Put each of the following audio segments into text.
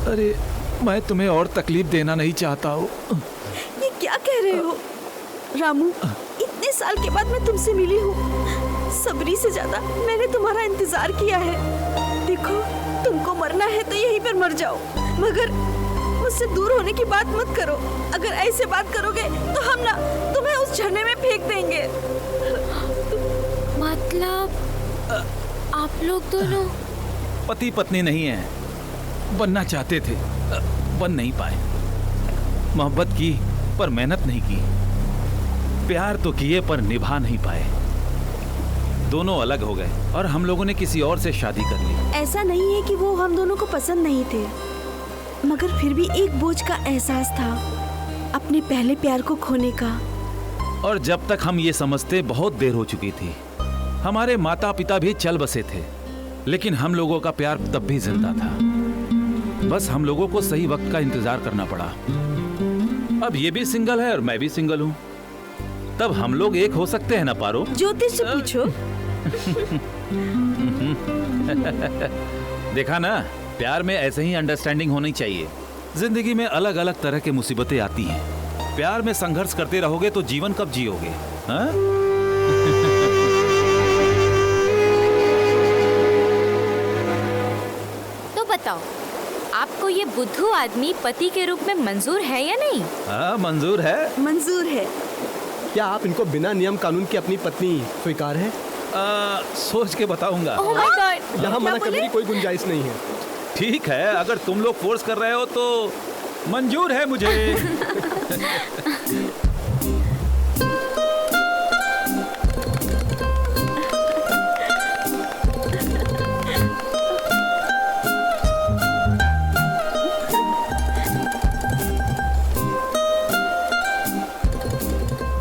अरे मैं तुम्हें और तकलीफ देना नहीं चाहता हूँ। ये क्या कह रहे हो रामू? इतने साल के बाद मैं तुमसे मिली हूँ। सबरी से ज्यादा मैंने तुम्हारा इंतजार किया है। देखो, तुमको मरना है तो यहीं पर मर जाओ, मगर मुझसे दूर होने की बात मत करो। अगर ऐसे बात करोगे तो हम ना तुम्हें उस झरने में फेंक देंगे। मतलब आप लोग दोनों पति पत्नी नहीं है, बनना चाहते थे, बन नहीं पाए। मोहब्बत की पर मेहनत नहीं की, प्यार तो किए पर निभा नहीं पाए। दोनों अलग हो गए और हम लोगों ने किसी और से शादी कर ली। ऐसा नहीं है कि वो हम दोनों को पसंद नहीं थे, मगर फिर भी एक बोझ का एहसास था अपने पहले प्यार को खोने का। और जब तक हम ये समझते बहुत देर हो चुकी थी। हमारे माता पिता भी चल बसे थे, लेकिन हम लोगों का प्यार तब भी जिंदा था। बस हम लोगों को सही वक्त का इंतजार करना पड़ा। अब ये भी सिंगल है और मैं भी सिंगल हूँ, तब हम लोग एक हो सकते हैं ना पारो? ज्योतिष से पूछो। देखा ना, प्यार में ऐसे ही अंडरस्टैंडिंग होनी चाहिए। जिंदगी में अलग अलग तरह की मुसीबतें आती हैं। प्यार में संघर्ष करते रहोगे तो जीवन कब जियोगे? हाँ? तो बताओ, आपको ये बुद्धू आदमी पति के रूप में मंजूर है या नहीं? हाँ, मंजूर है। मंजूर है। क्या आप इनको बिना नियम कानून की अपनी पत्नी स्वीकार है? सोच के बताऊंगा। Oh my God! यहाँ मना करने की कोई गुंजाइश नहीं है। ठीक है, अगर तुम लोग फोर्स कर रहे हो तो मंजूर है मुझे।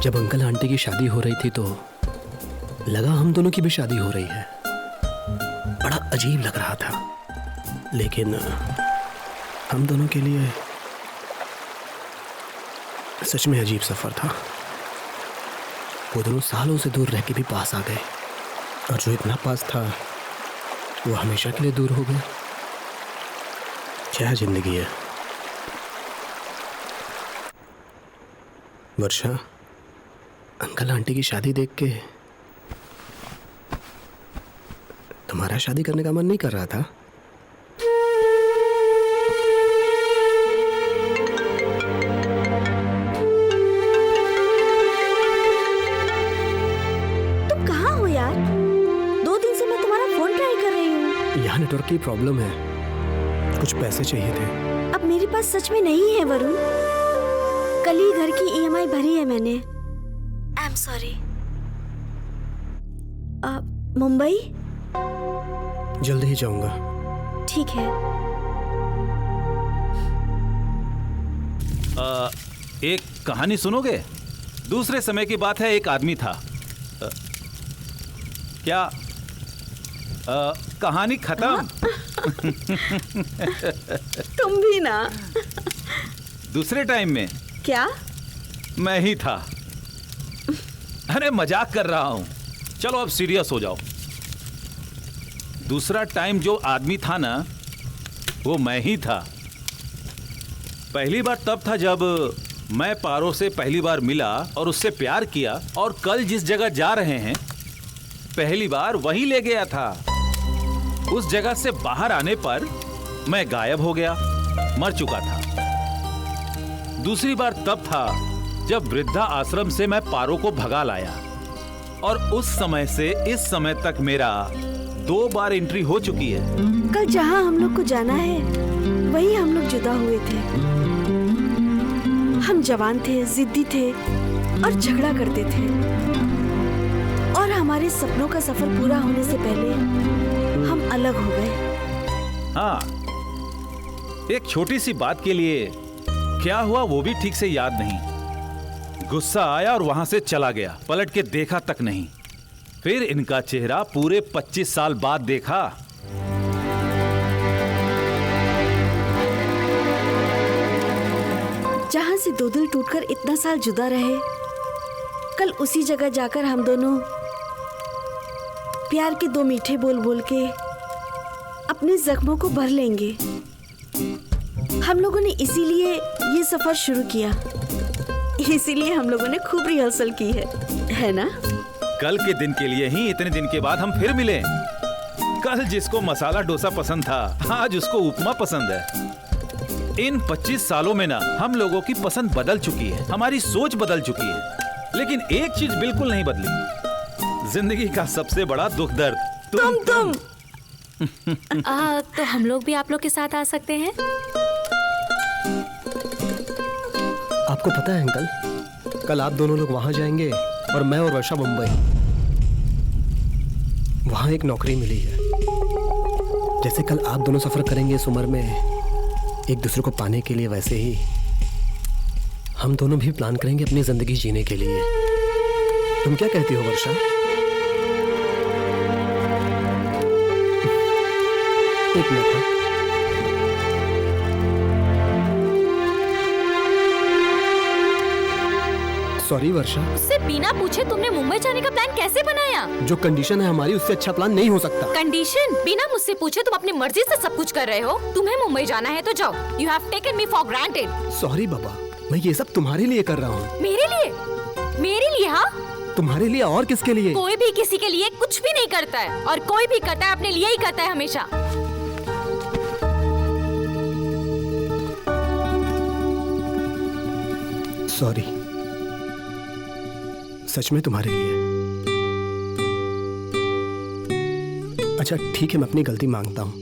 जब अंकल आंटी की शादी हो रही थी तो लगा हम दोनों की भी शादी हो रही है। बड़ा अजीब लग रहा था, लेकिन हम दोनों के लिए सच में अजीब सफर था। वो दोनों सालों से दूर रह के भी पास आ गए, और जो इतना पास था वो हमेशा के लिए दूर हो गया। क्या जिंदगी है। वर्षा, अंकल आंटी की शादी देख के तुम्हारा शादी करने का मन नहीं कर रहा था? तुम कहाँ हो यार? 2 दिन से मैं तुम्हारा फोन ट्राई कर रही हूँ। यहाँ नेटवर्क की प्रॉब्लम है, कुछ पैसे चाहिए थे। अब मेरे पास सच में नहीं है वरुण। कल ही घर की EMI भरी है मैंने। I am sorry. मुंबई? जल्द ही जाऊंगा। ठीक है। एक कहानी सुनोगे? दूसरे समय की बात है, एक आदमी था। क्या कहानी खत्म? तुम भी ना। दूसरे टाइम में क्या? मैं ही था। अरे मजाक कर रहा हूं, चलो अब सीरियस हो जाओ। दूसरा टाइम जो आदमी था ना, वो मैं ही था। पहली बार तब था जब मैं पारो से पहली बार मिला और उससे प्यार किया, और कल जिस जगह जा रहे हैं पहली बार वहीं ले गया था। उस जगह से बाहर आने पर मैं गायब हो गया, मर चुका था। दूसरी बार तब था जब वृद्धा आश्रम से मैं पारो को भगा लाया, और उस समय से इस समय तक मेरा 2 बार एंट्री हो चुकी है। कल जहाँ हम लोग को जाना है वही हम लोग जुदा हुए थे। हम जवान थे, जिद्दी थे और झगड़ा करते थे, और हमारे सपनों का सफर पूरा होने से पहले हम अलग हो गए। हाँ, एक छोटी सी बात के लिए क्या हुआ वो भी ठीक से याद नहीं। गुस्सा आया और वहां से चला गया, पलट के देखा तक नहीं। फिर इनका चेहरा पूरे 25 साल बाद देखा। जहां से 2 दिल टूटकर इतना साल जुदा रहे, कल उसी जगह जाकर हम दोनों प्यार के 2 मीठे बोल बोल के अपने जख्मों को भर लेंगे। हम लोगों ने इसीलिए ये सफर शुरू किया, इसीलिए हम लोगों ने खूब रिहर्सल की है ना? कल के दिन के लिए ही इतने दिन के बाद हम फिर मिले। कल जिसको मसाला डोसा पसंद था, आज उसको उपमा पसंद है। इन 25 सालों में ना हम लोगों की पसंद बदल चुकी है, हमारी सोच बदल चुकी है, लेकिन एक चीज बिल्कुल नहीं बदली, जिंदगी का सबसे बड़ा दुख दर्द तुम। तो हम लोग भी आप लोग के साथ आ सकते हैं? आपको पता है अंकल, कल आप दोनों लोग वहां जाएंगे और मैं और वर्षा मुंबई। वहां एक नौकरी मिली है। जैसे कल आप दोनों सफर करेंगे इस उम्र में एक दूसरे को पाने के लिए, वैसे ही हम दोनों भी प्लान करेंगे अपनी जिंदगी जीने के लिए। तुम क्या कहती हो वर्षा? एक मिनट। सॉरी वर्षा, उससे बिना पूछे तुमने मुंबई जाने का प्लान कैसे बनाया? जो कंडीशन है हमारी उससे अच्छा प्लान नहीं हो सकता। कंडीशन? बिना मुझसे पूछे तुम अपनी मर्जी से सब कुछ कर रहे हो। तुम्हें मुंबई जाना है तो जाओ। You have taken me for granted. Sorry बाबा, मैं ये सब तुम्हारे लिए कर रहा हूँ। मेरे लिए? मेरे लिए? हाँ, तुम्हारे लिए और किसके लिए? कोई भी किसी के लिए कुछ भी नहीं करता है, और कोई भी करता है अपने लिए ही करता है हमेशा। सॉरी, सच में तुम्हारे लिए। अच्छा ठीक है, मैं अपनी गलती मांगता हूँ।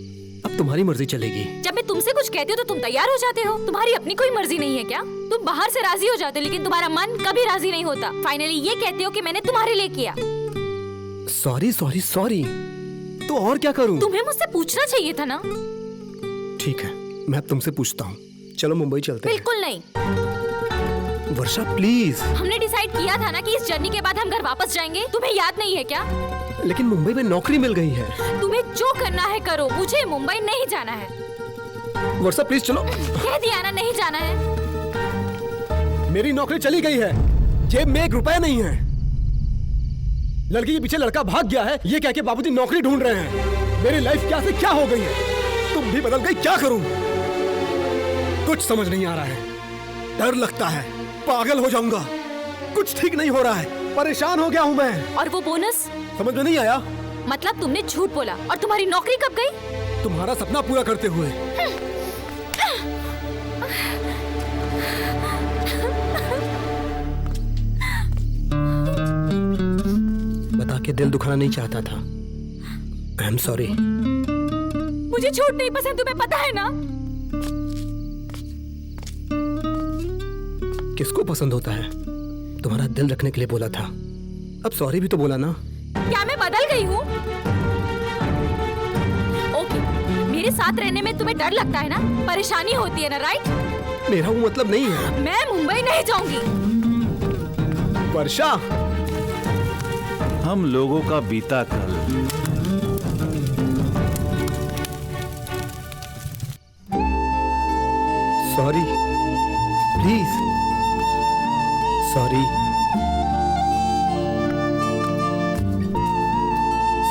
अब तुम्हारी मर्जी चलेगी। जब मैं तुमसे कुछ कहती हूँ तो तुम तैयार हो जाते हो। तुम्हारी अपनी कोई मर्जी नहीं है क्या? तुम बाहर से राजी हो जाते हो लेकिन तुम्हारा मन कभी राजी नहीं होता। फाइनली ये कहते हो कि मैंने तुम्हारे लिए किया। सॉरी सॉरी सॉरी, तो और क्या करूँ? तुम्हें मुझसे पूछना चाहिए था ना। ठीक है, मैं अब तुमसे पूछता हूँ। चलो मुंबई चलते हैं। बिल्कुल नहीं। वर्षा प्लीज। हमने डिसाइड किया था ना कि इस जर्नी के बाद हम घर वापस जाएंगे। तुम्हें याद नहीं है क्या? लेकिन मुंबई में नौकरी मिल गई है। तुम्हें जो करना है करो, मुझे मुंबई नहीं जाना है। वर्षा प्लीज चलो। कह दिया ना, नहीं जाना है। मेरी नौकरी चली गई है, जेब में 1 रुपया नहीं है। लड़की के पीछे लड़का भाग गया है, ये कह के बाबूजी नौकरी ढूंढ रहे हैं। मेरी लाइफ क्या से क्या हो गई है, तुम भी बदल गई, क्या करूं? कुछ समझ नहीं आ रहा है, डर लगता है पागल हो जाऊंगा। कुछ ठीक नहीं हो रहा है, परेशान हो गया हूं मैं। और वो बोनस? समझ में नहीं आया। मतलब तुमने झूठ बोला। और तुम्हारी नौकरी कब गई? तुम्हारा सपना पूरा करते हुए। बता के दिल दुखाना नहीं चाहता था। आई एम सॉरी। मुझे झूठ नहीं पसंद, तुम्हें पता है ना। किसको पसंद होता है? तुम्हारा दिल रखने के लिए बोला था, अब सॉरी भी तो बोला ना। क्या मैं बदल गई हूँ? ओके, मेरे साथ रहने में तुम्हें डर लगता है ना, परेशानी होती है ना, राइट? मेरा वो मतलब नहीं है। मैं मुंबई नहीं जाऊंगी। वर्षा, हम लोगों का बीता कल सॉरी प्लीज, सॉरी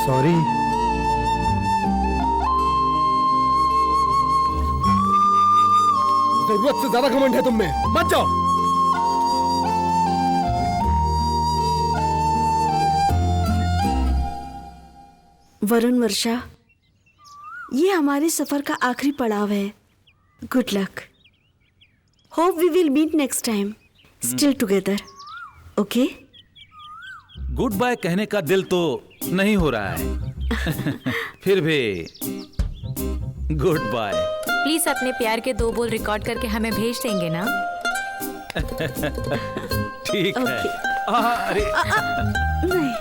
सॉरी। जरूरत से ज्यादा घमंड है तुम में, मत जाओ। वरुण, वर्षा, ये हमारे सफर का आखिरी पड़ाव है। Good luck. Hope we will meet next time, still together. Okay? Good bye कहने का दिल तो नहीं हो रहा है। फिर भी गुड बाय। प्लीज अपने प्यार के 2 बोल रिकॉर्ड करके हमें भेज देंगे ना? ठीक है। Okay. अरे नहीं।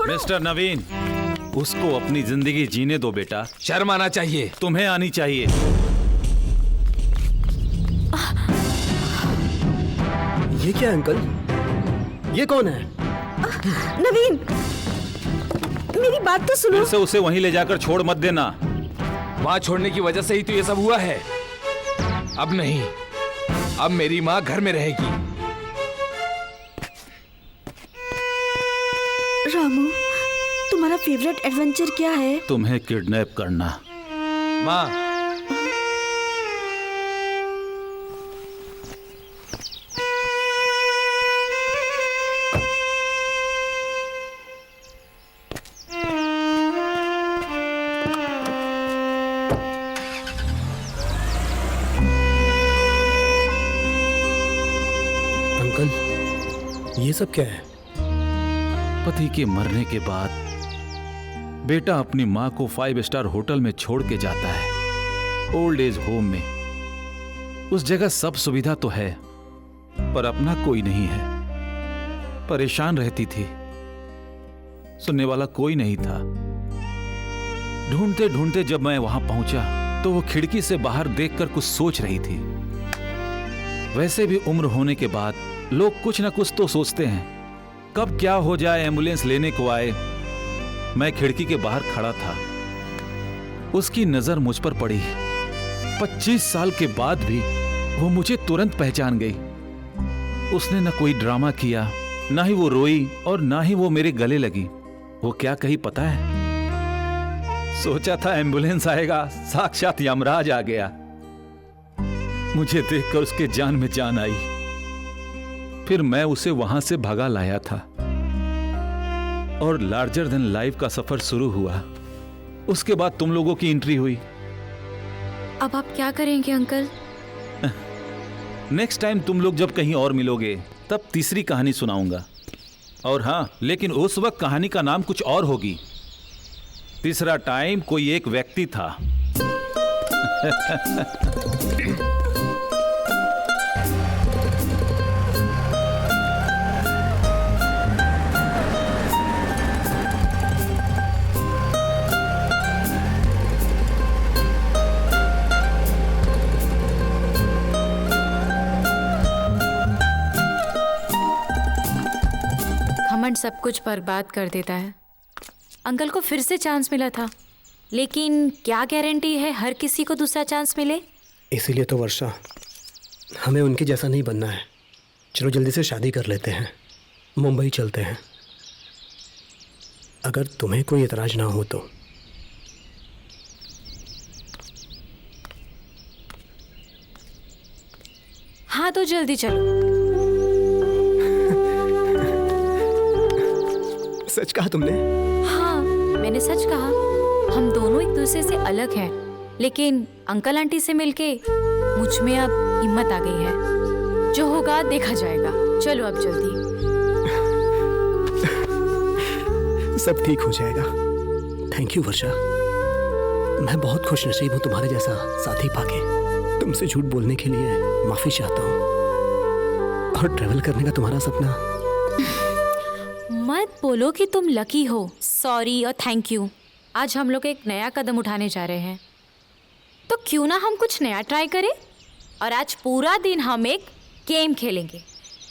मिस्टर नवीन, उसको अपनी जिंदगी जीने दो बेटा। शर्म आना चाहिए। तुम्हें आनी चाहिए। ये क्या है अंकल? ये कौन है? नवीन, मेरी बात तो सुनो। फिर से उसे वहीं ले जाकर छोड़ मत देना। वहां छोड़ने की वजह से ही तो ये सब हुआ है। अब नहीं, अब मेरी माँ घर में रहेगी। रामू, तुम्हारा फेवरेट एडवेंचर क्या है? तुम्हें किडनैप करना। माँ, अंकल, ये सब क्या है? पति के मरने के बाद बेटा अपनी माँ को 5 स्टार होटल में छोड़ के जाता है, ओल्ड एज होम में। उस जगह सब सुविधा तो है, पर अपना कोई नहीं है। परेशान रहती थी, सुनने वाला कोई नहीं था। ढूंढते ढूंढते जब मैं वहां पहुंचा तो वो खिड़की से बाहर देखकर कुछ सोच रही थी। वैसे भी उम्र होने के बाद लोग कुछ ना कुछ तो सोचते हैं। कब क्या हो जाए, एम्बुलेंस लेने को आए। मैं खिड़की के बाहर खड़ा था, उसकी नजर मुझ पर पड़ी। 25 साल के बाद भी वो मुझे तुरंत पहचान गई। उसने न कोई ड्रामा किया, ना ही वो रोई और ना ही वो मेरे गले लगी। वो क्या कही पता है? सोचा था एम्बुलेंस आएगा, साक्षात यमराज आ गया। मुझे देखकर उसके जान में जान आई। फिर मैं उसे वहां से भगा लाया था और लार्जर देन लाइफ का सफर शुरू हुआ। उसके बाद तुम लोगों की एंट्री हुई। अब आप क्या करेंगे अंकल? नेक्स्ट टाइम तुम लोग जब कहीं और मिलोगे तब तीसरी कहानी सुनाऊंगा। और हाँ, लेकिन उस वक्त कहानी का नाम कुछ और होगी। तीसरा टाइम कोई एक व्यक्ति था। घमंड सब कुछ बर्बाद कर देता है। अंकल को फिर से चांस मिला था, लेकिन क्या गारंटी है हर किसी को दूसरा चांस मिले? इसीलिए तो वर्षा, हमें उनके जैसा नहीं बनना है। चलो जल्दी से शादी कर लेते हैं, मुंबई चलते हैं। अगर तुम्हें कोई एतराज ना हो तो। हाँ तो जल्दी चलो। सच कहा तुमने? हाँ, मैंने सच कहा। हम दोनों एक दूसरे से अलग हैं, लेकिन अंकल आंटी से मिलके मुझ में अब हिम्मत आ गई है। जो होगा देखा जाएगा। चलो अब जल्दी। सब ठीक हो जाएगा। थैंक यू वर्षा, मैं बहुत खुश नसीब हूँ तुम्हारे जैसा साथी पाके। तुमसे झूठ बोलने के लिए माफी चाहता हूँ। और ट्रेवल करने का तुम्हारा सपना। मत बोलो कि तुम लकी हो। सॉरी और थैंक यू। आज हम लोग एक नया कदम उठाने जा रहे हैं, तो क्यों ना हम कुछ नया ट्राई करें। और आज पूरा दिन हम एक गेम खेलेंगे।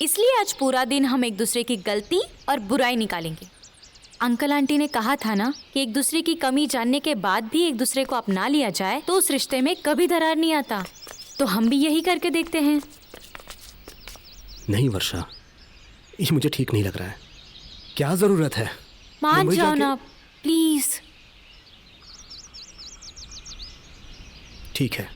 इसलिए आज पूरा दिन हम एक दूसरे की गलती और बुराई निकालेंगे। अंकल आंटी ने कहा था ना कि एक दूसरे की कमी जानने के बाद भी एक दूसरे को अपना लिया जाए तो उस रिश्ते में कभी दरार नहीं आता। तो हम भी यही करके देखते हैं। नहीं वर्षा, ये मुझे ठीक नहीं लग रहा है। क्या जरूरत है? मान मुंबई जाओ जाके- ना प्लीज। ठीक है,